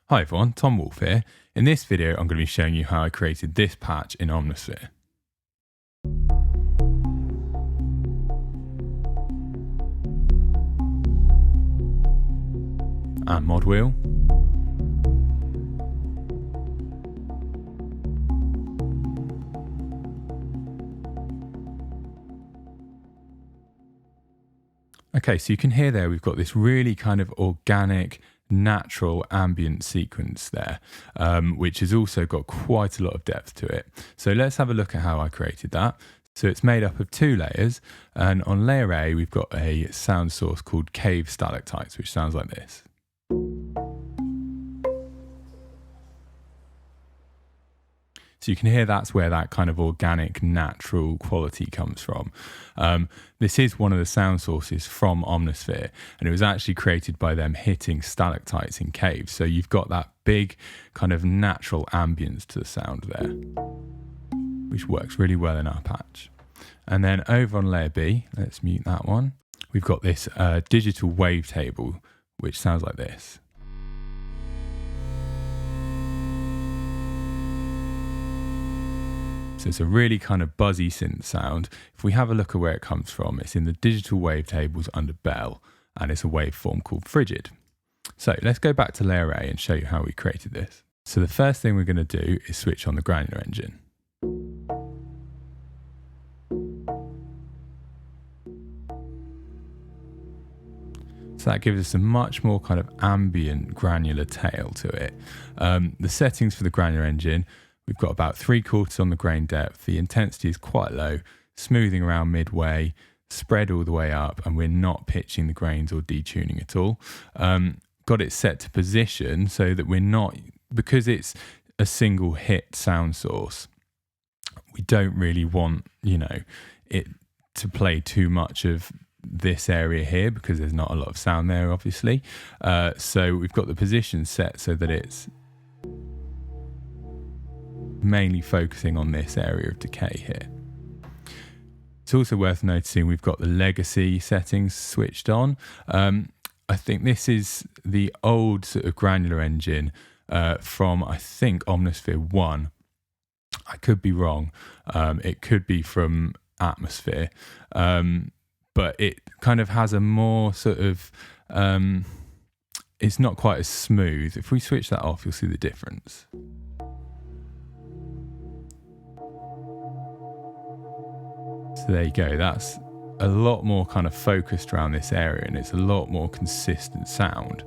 Hi everyone, Tom Wolf here. In this video I'm going to be showing you how I created this patch in Omnisphere. And mod wheel. Okay, so you can hear there we've got this really kind of organic, natural ambient sequence there, which has also got quite a lot of depth to it. So let's have a look at how I created that. So it's made up of two layers, and on layer A we've got a sound source called cave stalactites, which sounds like this. So you can hear that's where that kind of organic, natural quality comes from. This is one of the sound sources from Omnisphere, and it was actually created by them hitting stalactites in caves. So you've got that big kind of natural ambience to the sound there, which works really well in our patch. And then over on layer B, let's mute that one, we've got this digital wavetable, which sounds like this. So it's a really kind of buzzy synth sound. If we have a look at where it comes from, it's in the digital wavetables under Bell, and it's a waveform called Frigid. So let's go back to layer A and show you how we created this. So the first thing we're going to do is switch on the Granular Engine. So that gives us a much more kind of ambient granular tail to it. The settings for the Granular Engine, we've got about 3/4 on the grain depth. The intensity is quite low, smoothing around midway, spread all the way up, and we're not pitching the grains or detuning at all. Got it set to position so that we're not, because it's a single hit sound source, we don't really want, it to play too much of this area here because there's not a lot of sound there, obviously. So we've got the position set so that it's mainly focusing on this area of decay here. It's also worth noticing we've got the legacy settings switched on. I think this is the old sort of Granular Engine from, I think, Omnisphere 1. I could be wrong. It could be from Atmosphere. But it kind of has a more sort of, it's not quite as smooth. If we switch that off, you'll see the difference. So there you go, that's a lot more kind of focused around this area, and it's a lot more consistent sound.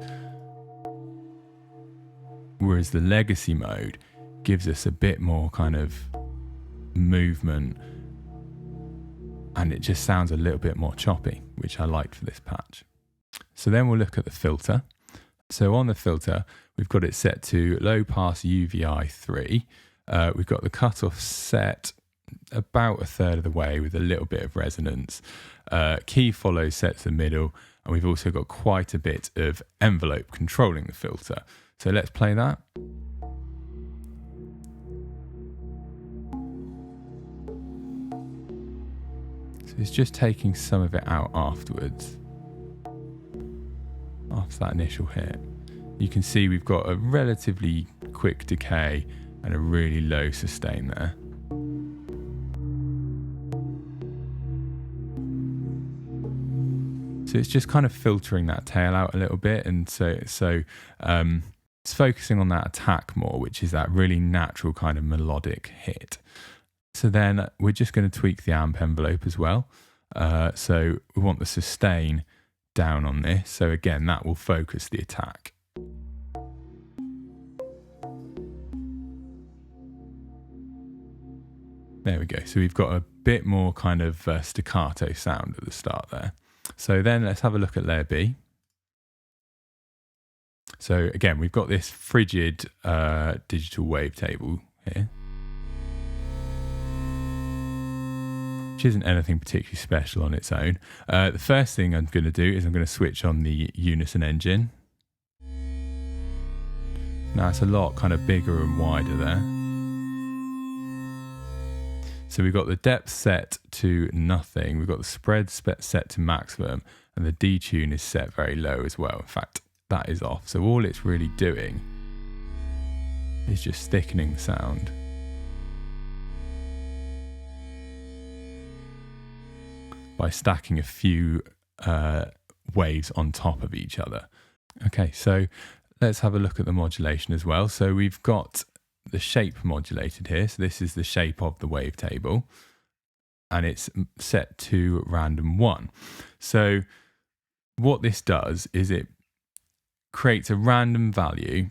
Whereas the legacy mode gives us a bit more kind of movement, and it just sounds a little bit more choppy, which I liked for this patch. So then we'll look at the filter. So on the filter, we've got it set to low pass UVI 3. We've got the cutoff set about 1/3 of the way with a little bit of resonance. Key follow set to the middle, and we've also got quite a bit of envelope controlling the filter. So let's play that. So it's just taking some of it out afterwards, after that initial hit. You can see we've got a relatively quick decay and a really low sustain there. So it's just kind of filtering that tail out a little bit, and so it's focusing on that attack more, which is that really natural kind of melodic hit. So then we're just going to tweak the amp envelope as well. So we want the sustain down on this. So again, that will focus the attack. There we go. So we've got a bit more kind of staccato sound at the start there. So then let's have a look at layer B. So again, we've got this frigid digital wavetable here, which isn't anything particularly special on its own. The first thing I'm going to do is I'm going to switch on the Unison engine. Now it's a lot kind of bigger and wider there. So we've got the depth set to nothing, we've got the spread set to maximum, and the detune is set very low as well. In fact, that is off. So all it's really doing is just thickening the sound. By stacking a few waves on top of each other. Okay, so let's have a look at the modulation as well. So we've got the shape modulated here. So this is the shape of the wavetable, and it's set to random 1. So what this does is it creates a random value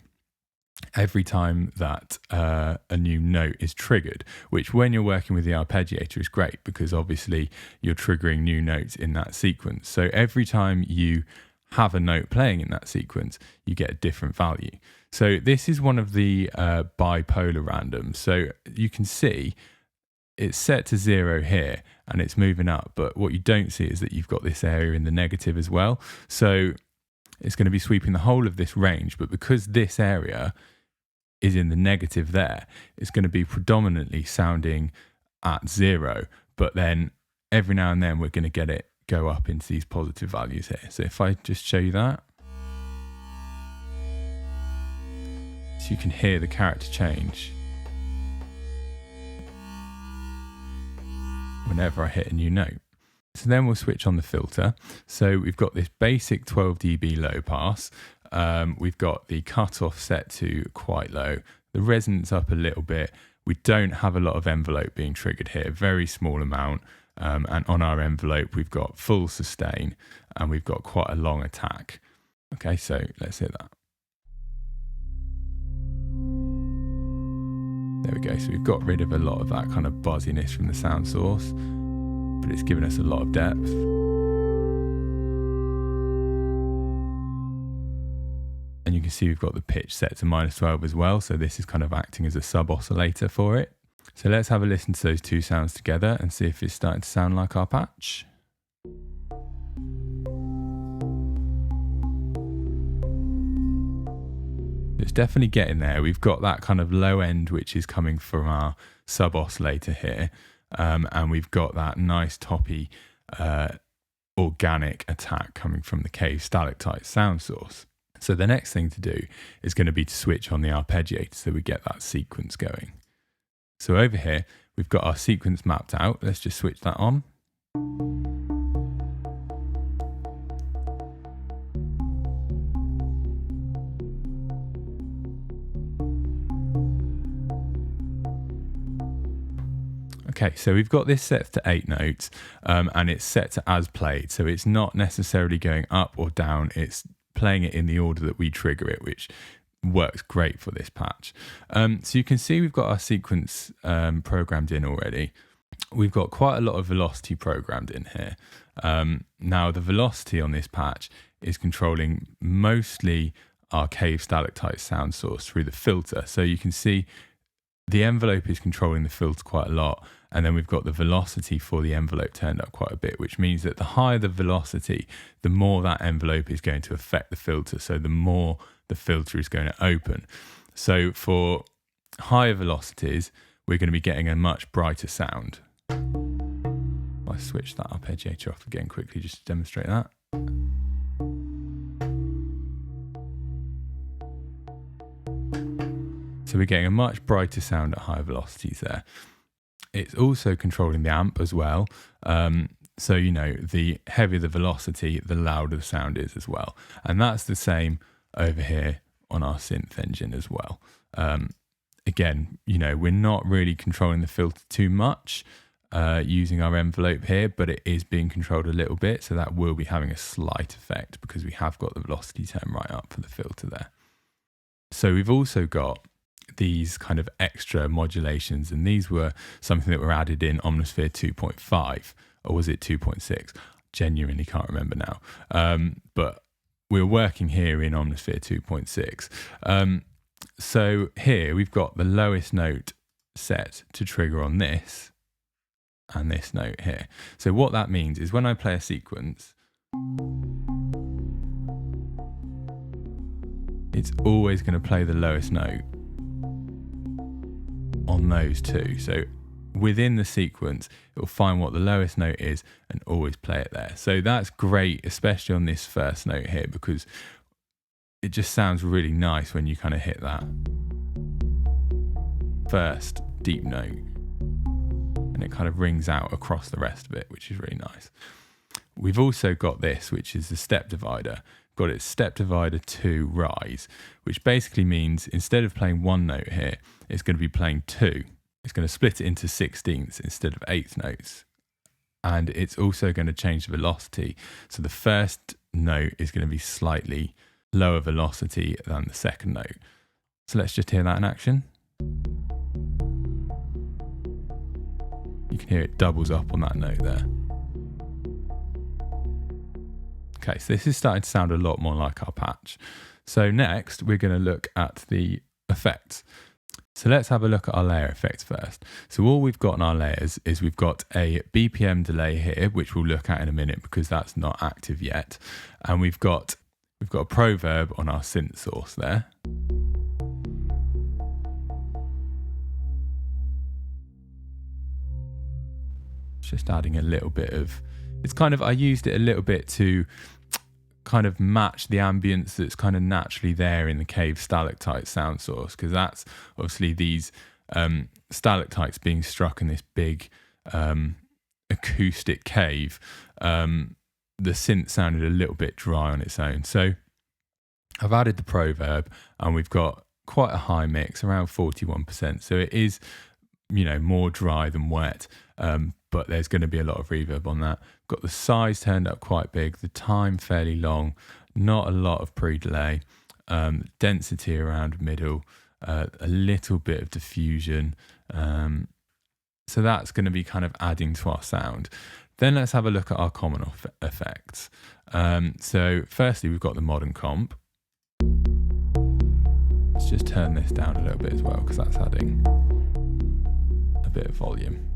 every time that a new note is triggered, which when you're working with the arpeggiator is great, because obviously you're triggering new notes in that sequence. So every time you have a note playing in that sequence, you get a different value. So this is one of the bipolar randoms. So you can see it's set to 0 here and it's moving up, but what you don't see is that you've got this area in the negative as well. So it's going to be sweeping the whole of this range, but because this area is in the negative there, it's going to be predominantly sounding at 0, but then every now and then we're going to get it go up into these positive values here. So if I just show you that, so you can hear the character change whenever I hit a new note. So then we'll switch on the filter. So we've got this basic 12 dB low pass. We've got the cutoff set to quite low, the resonance up a little bit. We don't have a lot of envelope being triggered here, very small amount. And on our envelope, we've got full sustain and we've got quite a long attack. Okay, so let's hear that. There we go. So we've got rid of a lot of that kind of buzziness from the sound source, but it's given us a lot of depth. And you can see we've got the pitch set to -12 as well. So this is kind of acting as a sub oscillator for it. So let's have a listen to those two sounds together and see if it's starting to sound like our patch. It's definitely getting there. We've got that kind of low end, which is coming from our sub oscillator here. And we've got that nice toppy organic attack coming from the cave stalactite sound source. So the next thing to do is going to be to switch on the arpeggiator so we get that sequence going. So over here, we've got our sequence mapped out. Let's just switch that on. Okay, so we've got this set to 8 notes and it's set to as played. So it's not necessarily going up or down. It's playing it in the order that we trigger it, which works great for this patch. So you can see we've got our sequence programmed in already. We've got quite a lot of velocity programmed in here. Now the velocity on this patch is controlling mostly our cave stalactite sound source through the filter. So you can see the envelope is controlling the filter quite a lot, and then we've got the velocity for the envelope turned up quite a bit, which means that the higher the velocity, the more that envelope is going to affect the filter, so the more the filter is going to open. So for higher velocities, we're going to be getting a much brighter sound. I'll switch that arpeggiator off again quickly just to demonstrate that. So we're getting a much brighter sound at higher velocities there. It's also controlling the amp as well. So, you know, the heavier the velocity, the louder the sound is as well. And that's the same over here on our synth engine as well. Again, you know, we're not really controlling the filter too much using our envelope here, but it is being controlled a little bit. So that will be having a slight effect because we have got the velocity turned right up for the filter there. So we've also got these kind of extra modulations, and these were something that were added in Omnisphere 2.5, or was it 2.6? Genuinely can't remember now. But we're working here in Omnisphere 2.6. So here we've got the lowest note set to trigger on this and this note here. So what that means is when I play a sequence, it's always going to play the lowest note on those two. So within the sequence, it will find what the lowest note is and always play it there. So that's great, especially on this first note here, because it just sounds really nice when you kind of hit that. first deep note, and it kind of rings out across the rest of it, which is really nice. We've also got this, which is the step divider. Got its step divider to rise, which basically means instead of playing one note here, it's going to be playing two. It's going to split it into 16ths instead of eighth notes. And it's also going to change the velocity. So the first note is going to be slightly lower velocity than the second note. So let's just hear that in action. You can hear it doubles up on that note there. Okay, so this is starting to sound a lot more like our patch. So next, we're going to look at the effects. So let's have a look at our layer effects first. So all we've got in our layers is we've got a BPM delay here, which we'll look at in a minute because that's not active yet. And we've got a proverb on our synth source there. Just adding a little bit of, it's kind of, I used it a little bit to kind of match the ambience that's kind of naturally there in the cave stalactite sound source, because that's obviously these stalactites being struck in this big acoustic cave. The synth sounded a little bit dry on its own. So I've added the proverb and we've got quite a high mix, around 41%. So it is, you know, more dry than wet. But there's going to be a lot of reverb on that. Got the size turned up quite big, the time fairly long, not a lot of pre-delay, density around middle, a little bit of diffusion. So that's going to be kind of adding to our sound. Then let's have a look at our common effects. So firstly, we've got the modern comp. Let's just turn this down a little bit as well, because that's adding a bit of volume.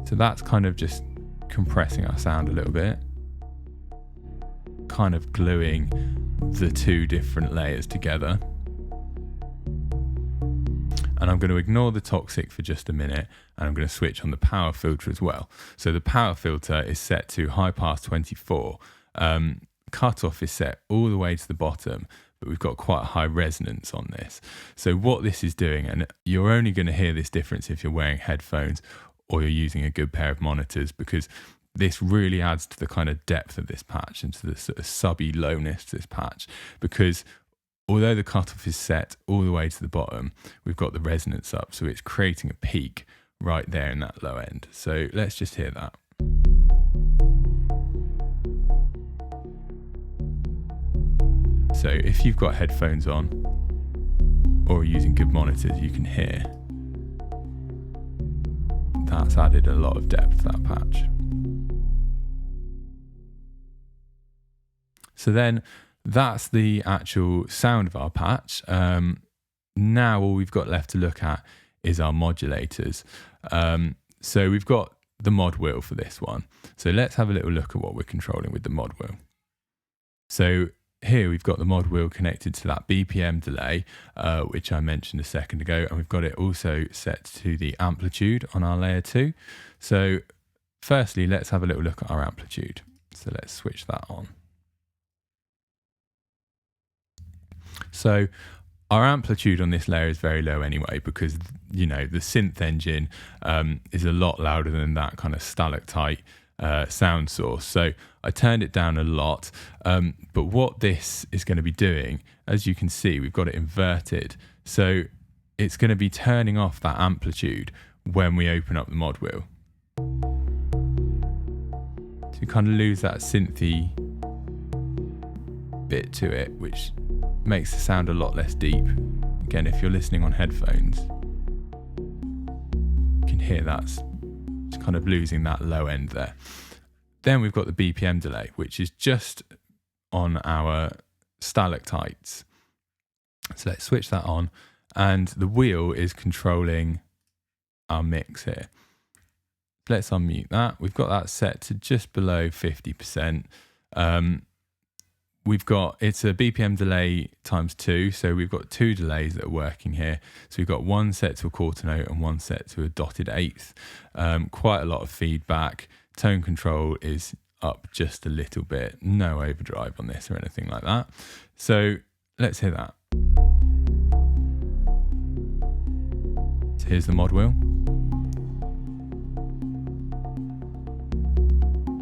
So that's kind of just compressing our sound a little bit, kind of gluing the two different layers together. And I'm going to ignore the toxic for just a minute, and I'm going to switch on the power filter as well. So the power filter is set to high pass 24. Cutoff is set all the way to the bottom, but we've got quite a high resonance on this. So what this is doing, and you're only going to hear this difference if you're wearing headphones or you're using a good pair of monitors, because this really adds to the kind of depth of this patch and to the sort of subby lowness to this patch, because although the cutoff is set all the way to the bottom, we've got the resonance up, so it's creating a peak right there in that low end. So let's just hear that. So if you've got headphones on or using good monitors, you can hear that's added a lot of depth to that patch. So then that's the actual sound of our patch. Now all we've got left to look at is our modulators. So we've got the mod wheel for this one. So let's have a little look at what we're controlling with the mod wheel. So here we've got the mod wheel connected to that BPM delay, which I mentioned a second ago, and we've got it also set to the amplitude on our layer 2. So firstly, let's have a little look at our amplitude. So let's switch that on. So our amplitude on this layer is very low anyway, because, you know, the synth engine is a lot louder than that kind of stalactite sound source. So I turned it down a lot. But what this is going to be doing, as you can see, we've got it inverted. So it's going to be turning off that amplitude when we open up the mod wheel. So you kind of lose that synthy bit to it, which makes the sound a lot less deep. Again, if you're listening on headphones, you can hear that's kind of losing that low end there. Then we've got the BPM delay, which is just on our stalactites. So let's switch that on, and the wheel is controlling our mix here. Let's unmute that. We've got that set to just below 50%. It's a BPM delay times 2, so we've got 2 delays that are working here. So we've got one set to a quarter note and one set to a dotted eighth. Quite a lot of feedback. Tone control is up just a little bit. No overdrive on this or anything like that. So let's hear that. So here's the mod wheel.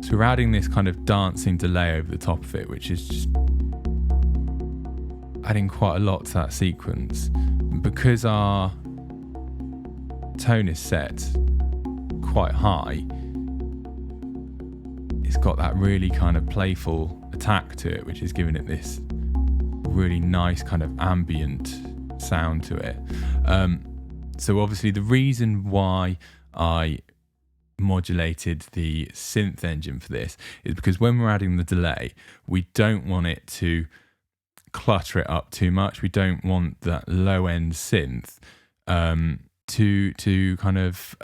So we're adding this kind of dancing delay over the top of it, which is just adding quite a lot to that sequence. Because our tone is set quite high, it's got that really kind of playful attack to it, which is giving it this really nice kind of ambient sound to it. So obviously the reason why I modulated the synth engine for this is because when we're adding the delay, we don't want it to clutter it up too much. We don't want that low end synth to kind of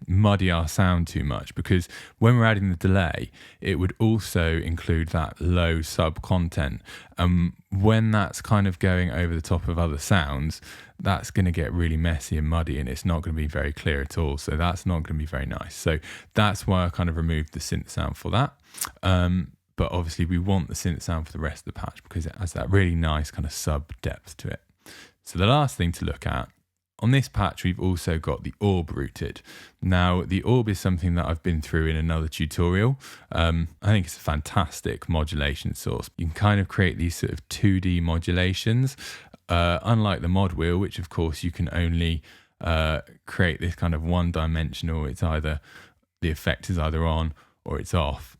muddy our sound too much, because when we're adding the delay, it would also include that low sub content. When that's kind of going over the top of other sounds, that's going to get really messy and muddy, and it's not going to be very clear at all. So that's not going to be very nice. So that's why I kind of removed the synth sound for that. But obviously we want the synth sound for the rest of the patch because it has that really nice kind of sub depth to it. So the last thing to look at, on this patch, we've also got the orb routed. Now, the orb is something that I've been through in another tutorial. I think it's a fantastic modulation source. You can kind of create these sort of 2D modulations, unlike the mod wheel, which of course you can only create this kind of one-dimensional. It's either the effect is either on or it's off.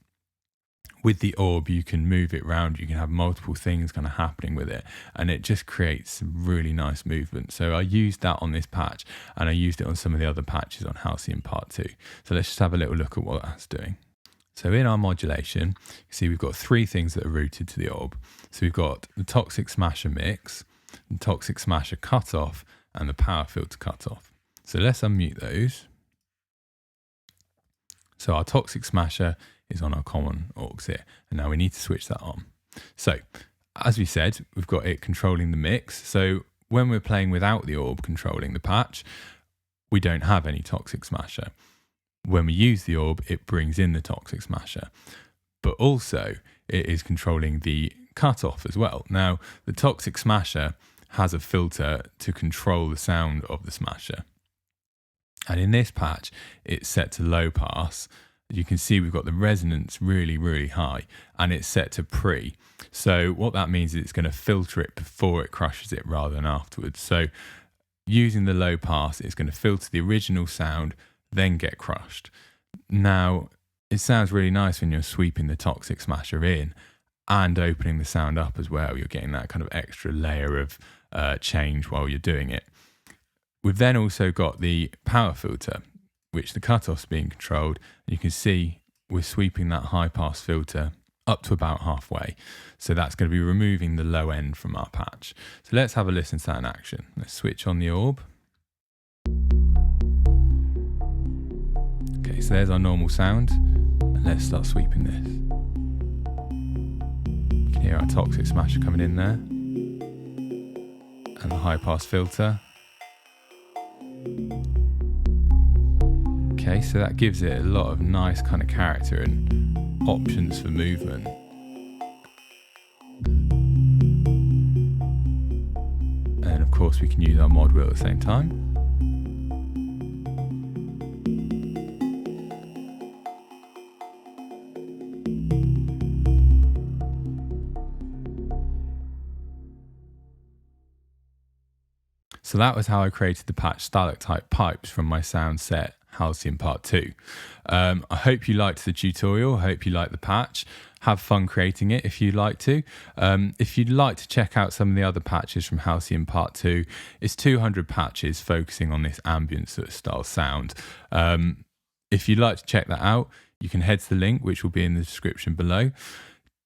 With the orb, you can move it around, you can have multiple things kind of happening with it, and it just creates some really nice movement. So I used that on this patch, and I used it on some of the other patches on Halcyon Part 2. So let's just have a little look at what that's doing. So in our modulation, you see we've got three things that are routed to the orb. So we've got the Toxic Smasher mix, the Toxic Smasher cutoff, and the power filter cutoff. So let's unmute those. So our Toxic Smasher is on our common aux here, and now we need to switch that on. So as we said, we've got it controlling the mix. So when we're playing without the orb controlling the patch, we don't have any Toxic Smasher. When we use the orb, it brings in the Toxic Smasher, but also it is controlling the cutoff as well. Now the Toxic Smasher has a filter to control the sound of the smasher, and in this patch it's set to low pass. You can see we've got the resonance really, really high, and it's set to pre. So what that means is it's going to filter it before it crushes it rather than afterwards. So using the low pass, it's going to filter the original sound, then get crushed. Now, it sounds really nice when you're sweeping the Toxic Smasher in and opening the sound up as well. You're getting that kind of extra layer of change while you're doing it. We've then also got the power filter, which the cutoff's being controlled. You can see we're sweeping that high pass filter up to about halfway. So that's going to be removing the low end from our patch. So let's have a listen to that in action. Let's switch on the orb. Okay, so there's our normal sound. And let's start sweeping this. You can hear our Toxic Smasher coming in there. And the high pass filter. Okay, so that gives it a lot of nice kind of character and options for movement. And of course we can use our mod wheel at the same time. So that was how I created the patch Stalactite Pipes from my sound set Halcyon Part 2. I hope you liked the tutorial. I hope you liked the patch. Have fun creating it if you'd like to. If you'd like to check out some of the other patches from Halcyon Part 2, it's 200 patches focusing on this ambient sort of style sound. If you'd like to check that out, you can head to the link, which will be in the description below.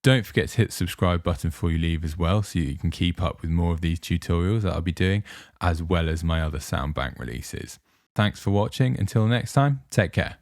Don't forget to hit the subscribe button before you leave as well, so you can keep up with more of these tutorials that I'll be doing, as well as my other soundbank releases. Thanks for watching. Until next time, take care.